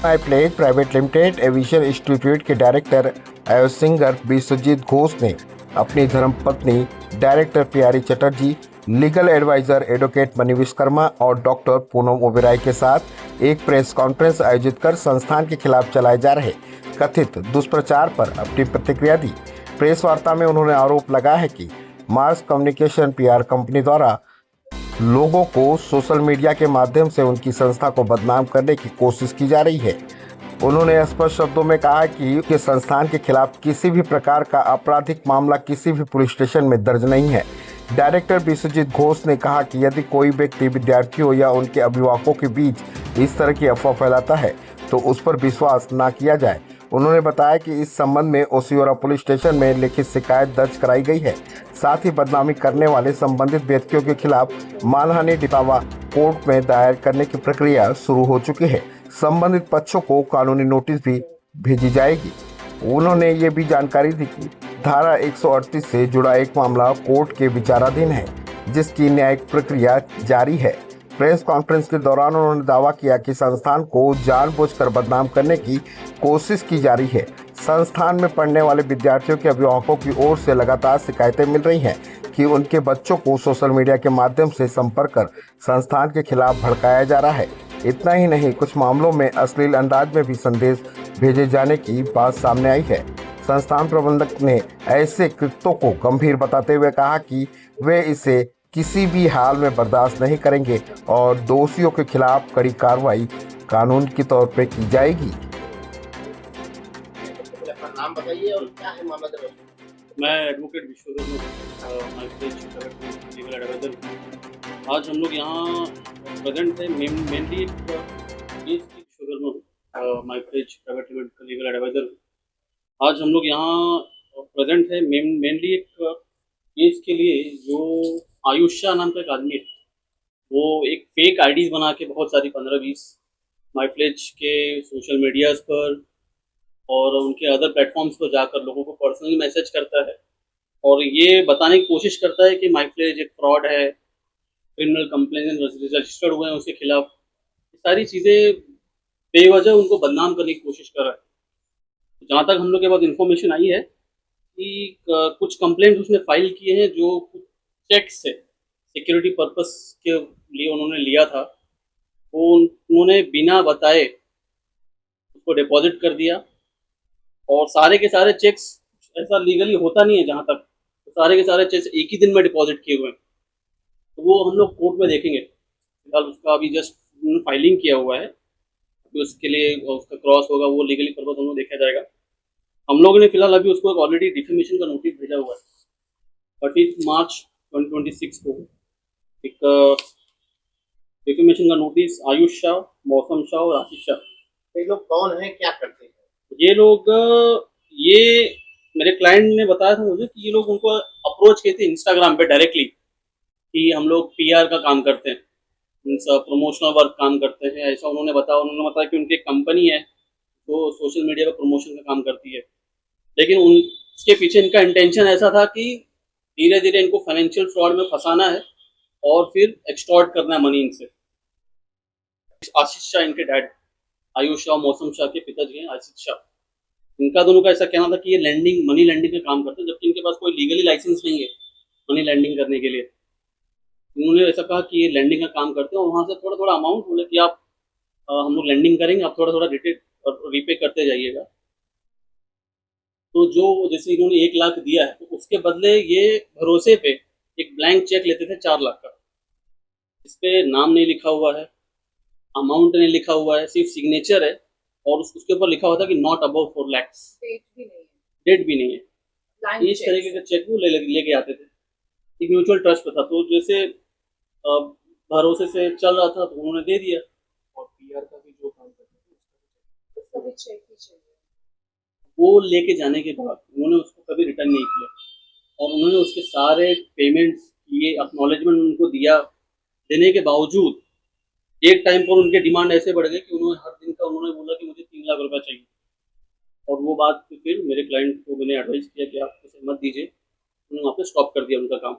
माई pledge private limited aviation institute के director एवं singer Vishwajeet Ghosh ने अपनी धर्मपत्नी director Pyari Chatterjee, legal advisor advocate Mani Vishwakarma और डॉक्टर पूनम ओबेरॉय के साथ एक प्रेस कॉन्फ्रेंस आयोजित कर संस्थान के खिलाफ चलाए जा रहे कथित दुष्प्रचार पर अपनी प्रतिक्रिया दी। प्रेस वार्ता में उन्होंने आरोप लगाया है कि मार्स कम्युनिकेशन पीआर कंपनी द्वारा लोगों को सोशल मीडिया के माध्यम से उनकी संस्था को बदनाम करने की कोशिश की जा रही है। उन्होंने स्पष्ट शब्दों में कहा कि संस्थान के खिलाफ किसी भी प्रकार का आपराधिक मामला किसी भी पुलिस स्टेशन में दर्ज नहीं है। डायरेक्टर विश्वजीत घोष ने कहा कि यदि कोई व्यक्ति विद्यार्थियों या उनके अभिभावकों के बीच इस तरह की अफवाह फैलाता है तो उस पर विश्वास न किया जाए। उन्होंने बताया कि इस संबंध में ओसियोरा पुलिस स्टेशन में लिखित शिकायत दर्ज कराई गई है। साथ ही बदनामी करने वाले संबंधित व्यक्तियों के खिलाफ मानहानि दावा कोर्ट में दायर करने की प्रक्रिया शुरू हो चुकी है। संबंधित पक्षों को कानूनी नोटिस भी भेजी जाएगी। उन्होंने ये भी जानकारी दी कि धारा 138 से जुड़ा एक मामला कोर्ट के विचाराधीन है, जिसकी न्यायिक प्रक्रिया जारी है। प्रेस कॉन्फ्रेंस के दौरान उन्होंने दावा किया कि संस्थान को जानबूझकर बदनाम करने की कोशिश की जा रही है। संस्थान में पढ़ने वाले विद्यार्थियों के अभिभावकों की ओर से लगातार शिकायतें मिल रही हैं कि उनके बच्चों को सोशल मीडिया के माध्यम से संपर्क कर संस्थान के खिलाफ भड़काया जा रहा है। इतना ही नहीं, कुछ मामलों में अश्लील अंदाज में भी संदेश भेजे जाने की बात सामने आई है। संस्थान प्रबंधक ने ऐसे कृत्यों को गंभीर बताते हुए कहा कि वे इसे किसी भी हाल में बर्दाश्त नहीं करेंगे और दोषियों के खिलाफ कड़ी कार्रवाई कानून के तौर पर की जाएगी। नाम बताइए और क्या है मामला दर्ज? मैं एडवोकेट विश्वकर्मा लीगल एडवाइजर। आज हम लोग यहाँ प्रेजेंट थे मेनली एक केस की विश्वकर्मा माइक्रेज प्राइवेट लिमिटेड का लीगल एडवाइजर। आज हम लोग यहाँ प्रेजेंट है मेनली एक केस के लिए जो आयुष शाह नाम का एक आदमी है, वो एक फेक आईडीज बना के बहुत सारी 15-20 माइफ्लेज के सोशल मीडियाज़ पर और उनके अदर प्लेटफॉर्म्स पर जाकर लोगों को पर्सनली मैसेज करता है और ये बताने की कोशिश करता है कि माइफ्लेज एक फ्रॉड है, क्रिमिनल कंप्लेन रजिस्टर्ड हुए हैं उसके खिलाफ। ये सारी चीज़ें बेवजह उनको बदनाम करने की कोशिश कर रहा है। जहाँ तक हम लोग के पास इंफॉर्मेशन आई है कि कुछ कंप्लेंट उसने फाइल किए हैं जो कुछ चेक्स से सिक्योरिटी पर्पस के लिए उन्होंने लिया था, वो उन्होंने बिना बताए उसको डिपॉजिट कर दिया और सारे के सारे चेक्स, ऐसा लीगली होता नहीं है जहाँ तक, तो सारे के सारे चेक्स एक ही दिन में डिपॉजिट किए हुए हैं। तो वो हम लोग कोर्ट में देखेंगे। फिलहाल उसका अभी जस्ट फाइलिंग किया हुआ है, तो उसके लिए उसका क्रॉस होगा, वो लीगली पर्पस हम लोग देखा जाएगा। हम लोगों ने फिलहाल अभी उसको ऑलरेडी डिफेमेशन का नोटिस भेजा हुआ है। 30 मार्च 2026 को एक डिफेमेशन का नोटिस आयुष शाह, मौसम शाह और आशीष शाह। ये लोग कौन है, क्या करते हैं? ये लोग, ये मेरे क्लाइंट ने बताया था मुझे कि ये लोग उनको अप्रोच किए थे इंस्टाग्राम पे डायरेक्टली कि हम लोग पीआर का काम करते हैं, प्रमोशनल वर्क काम करते हैं, ऐसा उन्होंने बताया कि उनकी एक कंपनी है जो सोशल मीडिया पर प्रमोशन का काम करती है। लेकिन उसके पीछे इनका इंटेंशन ऐसा था कि धीरे धीरे इनको फाइनेंशियल फ्रॉड में फंसाना है और फिर एक्सटॉर्ट करना है मनी इनसे। आशीष शाह इनके डैड, आयुष शाह मौसम शाह के पिताजी हैं आशीष शाह। इनका दोनों का ऐसा कहना था कि ये मनी लैंडिंग का काम करते हैं, जबकि इनके पास कोई लीगली लाइसेंस नहीं है मनी लैंडिंग करने के लिए। इन्होंने ऐसा कहा कि ये लैंडिंग का काम करते हैं और वहाँ से थोड़ा थोड़ा अमाउंट बोले कि आप हम लोग लैंडिंग करेंगे, आप थोड़ा थोड़ा रीपे करते जाइएगा। तो जो जैसे इन्होंने 1 लाख दिया है, तो उसके बदले ये भरोसे पे एक ब्लैंक चेक लेते थे 4 लाख का। इस पे नाम नहीं लिखा हुआ है, अमाउंट नहीं लिखा हुआ है, सिर्फ सिग्नेचर है और उसके ऊपर लिखा हुआ था कि नॉट अबव 4 लाख। डेट भी नहीं है। इस तरीके का चेक वो लेके आते थे। एक म्यूचुअल ट्रस्ट पे था, तो जैसे भरोसे से चल रहा था तो उन्होंने दे दिया। और पीआर का भी जो काम करते हैं उसका भी चेक ही चाहिए। वो लेके जाने के बाद उन्होंने उसको कभी रिटर्न नहीं किया और उन्होंने उसके सारे पेमेंट्स किए, एक्नॉलेजमेंट उनको दिया। देने के बावजूद एक टाइम पर उनके डिमांड ऐसे बढ़ गए कि उन्होंने हर दिन का बोला कि मुझे 3 लाख रुपया चाहिए। और वो बात फिर मेरे क्लाइंट को मैंने एडवाइस किया कि आप इसे मत दीजिए। उन्होंने वहाँ पे स्टॉप कर दिया उनका काम।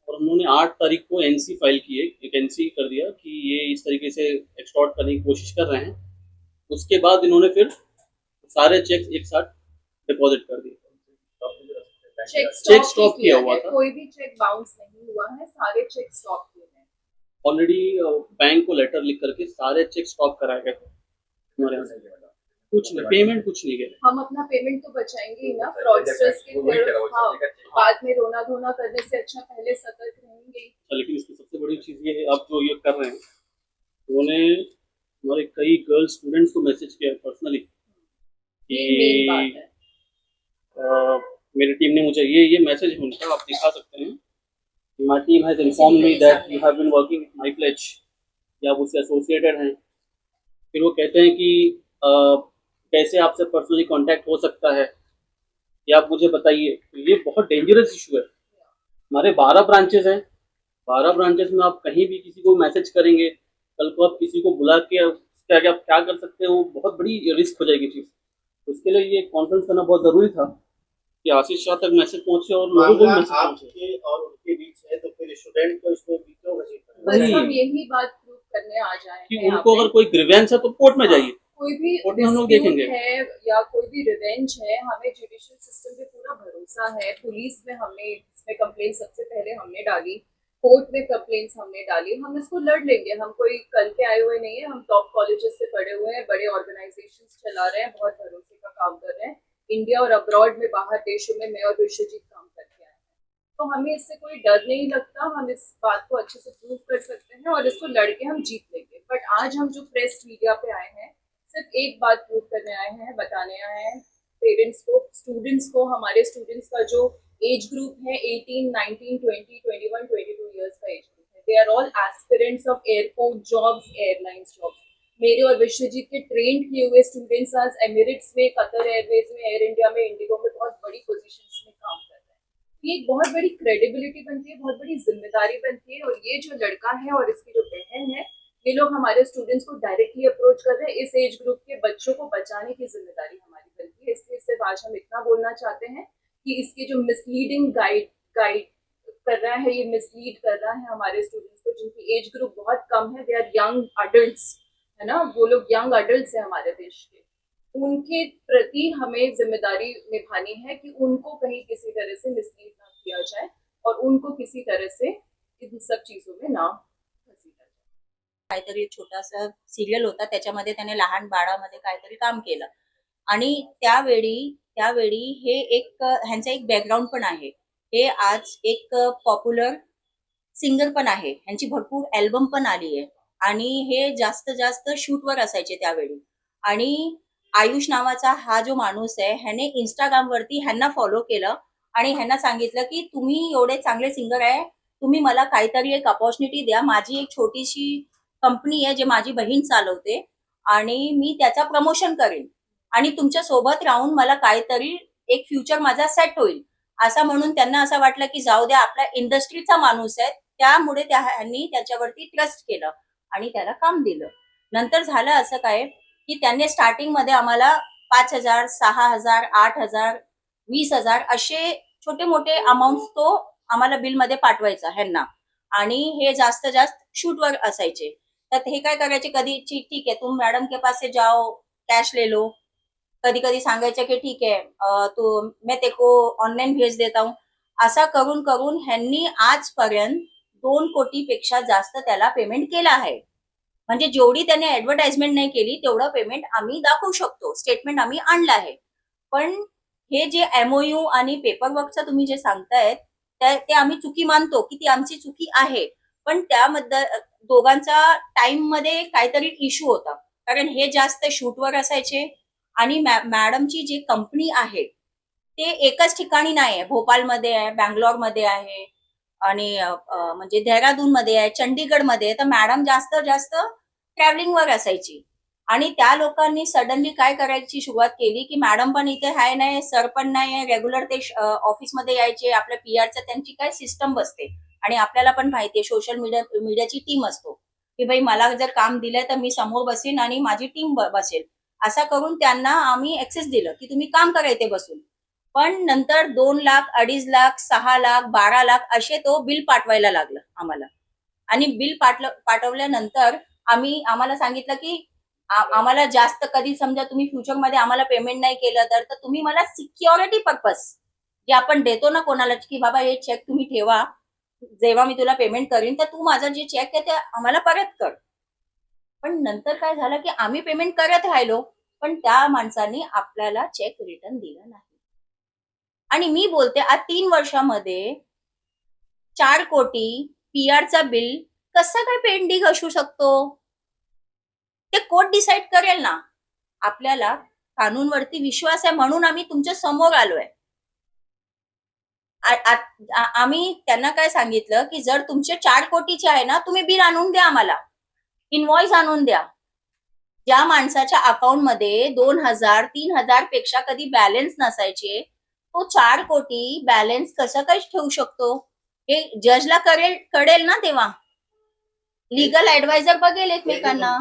और उन्होंने 8 तारीख को एनसी फाइल की है, एक एनसी कर दिया कि ये इस तरीके से एक्सटॉर्ट करने की कोशिश कर रहे हैं उसके बाद इन्होंने फिर सारे चेक एक साथ डिपॉजिट कर दिए। चेक स्टॉप किया हुआ था। कोई भी चेक बाउंस नहीं हुआ है, सारे चेक स्टॉप किए हैं। ऑलरेडी बैंक को लेटर लिख करके सारे चेक स्टॉप कराए गए थे हमारे यहाँ से। कुछ नहीं, पेमेंट कुछ नहीं गए। हम अपना पेमेंट तो बचाएंगे ही ना फ्रॉडस्टर्स के फिर बाद में रोना धोना करने से अच्छा पहले सतर्क रहेंगे ही। लेकिन इसकी सबसे बड़ी चीज़ ये है, अब जो ये कर रहे हैं, उन्होंने हमारे कई गर्ल स्टूडेंट्स को मैसेज किया पर्सनली ये मेन बात है। मेरी टीम ने मुझे ये मैसेज है उनका, आप दिखा सकते हैं। My team has informed me that you have been working with my pledge, या आप उससे एसोसिएटेड हैं। फिर वो कहते हैं कि कैसे आपसे पर्सनली कांटेक्ट हो सकता है, या आप मुझे बताइए। तो ये बहुत डेंजरस इशू है। हमारे 12 ब्रांचेस हैं, 12 ब्रांचेस में आप कहीं भी किसी को मैसेज करेंगे, कल को आप किसी को बुला के उसके आगे आप क्या कर सकते हो, बहुत बड़ी रिस्क हो जाएगी चीज़। तो उसके लिए ये कॉन्फ्रेंस करना बहुत ज़रूरी था कि आशीष शाह तक मैसेज पहुंचे और लोगों को मैसेज पहुंचे। आपके और उनके बीच है, तो फिर स्टूडेंट को इसमें भी क्यों घसीटना बस वही। हम यही बात प्रूव करने आ जाए कि हैं यहाँ उनको पे। अगर कोई ग्रीवेंस है तो कोर्ट में जाइए। कोई भी कोर्ट में हम लोग dispute देखेंगे। है या कोई भी रिवेंज है, हमें जुडिशियल सिस्टम पे पूरा भरोसा है। पुलिस में हमने इसमें कंप्लेंट सबसे पहले हमने डाली, कोर्ट में कंप्लेंट्स हमने डाली। हम इसको लड़ लेंगे। हम कोई कल के आए हुए नहीं है, हम टॉप कॉलेजेस से पढ़े हुए हैं, बड़े ऑर्गेनाइजेशंस चला रहे हैं, बहुत भरोसे का काम कर रहे हैं। इंडिया और अब्रॉड में, बाहर देशों में मैं और विश्वजीत काम करके आए हैं, तो हमें इससे कोई डर नहीं लगता। हम इस बात को अच्छे से प्रूव कर सकते हैं और इसको लड़के हम जीत लेंगे। बट आज हम जो प्रेस मीडिया पे आए हैं, सिर्फ एक बात प्रूव करने आए हैं, बताने आए हैं पेरेंट्स को, स्टूडेंट्स को। हमारे स्टूडेंट्स का जो एज ग्रुप है 18, 19, 20, 21, 22 इयर्स का एज ग्रुप है। They are all aspirants of airport jobs, airlines jobs. मेरे और विश्वजीत के ट्रेन किए हुए स्टूडेंट्स आज एमिरेट्स में, कतर एयरवेज में, एयर इंडिया में, इंडिगो में बहुत बड़ी पोजीशंस में काम कर रहे हैं। ये एक बहुत बड़ी क्रेडिबिलिटी बनती है, बहुत बड़ी जिम्मेदारी बनती है। और ये जो लड़का है और इसकी जो बहन है, ये लोग हमारे स्टूडेंट्स को डायरेक्टली अप्रोच कर रहे हैं। इस एज ग्रुप के बच्चों को बचाने की जिम्मेदारी हमारी बनती है। इसलिए सिर्फ आज हम इतना बोलना चाहते हैं कि इसकी जो मिसलीडिंग गाइड कर रहा है, ये मिसलीड कर रहा है हमारे स्टूडेंट्स को, जिनकी एज ग्रुप बहुत कम है। दे आर यंग अडल्ट्स, है ना, वो लोग यंग अडल्ट्स है हमारे देश के। उनके प्रति हमें जिम्मेदारी निभानी है कि उनको कहीं किसी तरह से मिसलीड ना किया जाए और उनको किसी तरह से इन सब चीजों में ना घसीटा जाए। काहीतरी एक छोटासा सिरियल होता, त्याच्यामध्ये त्याने लहान बाळामध्ये काहीतरी काम केलं आणि त्यावेळी हे एक ह्यांचा एक बॅकग्राऊंड पण आहे. हे आज एक पॉप्युलर सिंगर पण आहे, ह्यांची भरपूर अल्बम पण आली आहे आणि हे जास्त शूटवर असायचे त्यावेळी. आणि आयुष नावाचा हा जो माणूस आहे, ह्याने इंस्टाग्राम वरती ह्यांना फॉलो केलं आणि ह्यांना सांगितलं की तुम्ही एवढे चांगले सिंगर आहे, तुम्ही मला काहीतरी एक अपॉर्च्युनिटी द्या. माझी एक छोटीशी कंपनी आहे जे माझी बहीण चालवते आणि मी त्याचा प्रमोशन करेन आणि तुमच्या सोबत राहून मला काहीतरी एक फ्युचर माझा सेट होईल. असं म्हणून त्यांना असं वाटलं की जाऊ द्या, आपल्या इंडस्ट्रीचा माणूस आहे, त्यामुळे ह्यांनी त्याच्यावरती ट्रस्ट केलं आणि त्याला काम दिलं. नंतर झालं असं काय की त्यांनी स्टार्टिंगमध्ये आम्हाला 5,000, 6,000, 8,000, 20,000 असे छोटे मोठे अमाऊंट तो आम्हाला बिलमध्ये पाठवायचा ह्यांना आणि हे जास्त शूटवर असायचे. तर हे काय करायचे, कधी ठीक है तुम मैडम के पास से जाओ, कैश ले लो. कधी कधी सांगायचं की ठीक है तो मैं तेको ऑनलाईन भेज देता हूँ. असा करून करून ह्यांनी आजपर्यंत 2 कोटीपेक्षा जास्त त्याला पेमेंट केलं आहे. म्हणजे जेवढी त्याने ऍडव्हर्टाइजमेंट नाही केली तेवढं पेमेंट आम्ही दाखवू शकतो, स्टेटमेंट आम्ही आणलं आहे. पण हे जे एमओयू आणि पेपरवर्कचं तुम्ही जे सांगतायत ते आम्ही चुकी मानतो की ती आमची चुकी आहे. पण त्यामध्ये दोघांचा टाइम मध्ये काहीतरी इश्यू होता, कारण हे जास्त शूटवर असायचे आणि मॅडमची जी कंपनी आहे ते एकच ठिकाणी नाही आहे, भोपाळमध्ये आहे, बँगलोरमध्ये आहे आणि म्हणजे देहरादून मध्ये आहे, चंडीगड मध्ये आहे. तर मॅडम जास्त ट्रॅव्हलिंगवर असायची आणि त्या लोकांनी सडनली काय करायची सुरुवात केली की मॅडम पण इथे आहे नाही, सर पण नाही, रेग्युलर ते ऑफिसमध्ये यायचे. आपल्या पीआरचं त्यांची काय सिस्टम बसते आणि आपल्याला पण माहितीये सोशल मीडियाची टीम असतो की भाई मला जर काम दिलंय तर मी समोर बसेन आणि माझी टीम बसेल. असं करून त्यांना आम्ही ऍक्सेस दिलं की तुम्ही काम करा इथे बसून. पण नंतर 2 लाख, 2.5 लाख, 6 लाख, 12 लाख असे तो बिल पाठवायला लागला आम्हाला. आणि बिल पाठवल्यानंतर आम्हाला सांगितलं की आम्हाला जास्त कधी समजा तुम्ही फ्युचरमध्ये आम्हाला पेमेंट नाही केलं तर तुम्ही मला सिक्युरिटी पर्पज जे आपण देतो ना कोणाला की बाबा हे चेक तुम्ही ठेवा, जेव्हा मी तुला पेमेंट करीन तर तू माझा जे चेक आहे ते आम्हाला परत कर. पण नंतर काय झालं की आम्ही पेमेंट करत राहिलो पण त्या माणसांनी आपल्याला चेक रिटर्न दिला नाही. आणि मी बोलते आज 3 वर्षामध्ये 4 कोटी पीआरचा बिल कसा काय पेंडिंग असू शकतो? ते कोर्ट डिसाईड करेल ना. आपल्याला कानूनवरती विश्वास आहे म्हणून आम्ही तुमच्या समोर आलोय. आम्ही त्यांना काय सांगितलं की जर तुमचे 4 कोटीचे आहे ना तुम्ही बिल आणून द्या, आम्हाला इनव्हॉइस आणून द्या. ज्या माणसाच्या अकाउंटमध्ये 2,000 3,000 पेक्षा कधी बॅलन्स नसायचे तो 4 कोटी बॅलन्स कसं काय ठेवू शकतो? हे जजला कळेल ना तेव्हा. लीगल ऍडवायझर बघेल एकमेकांना.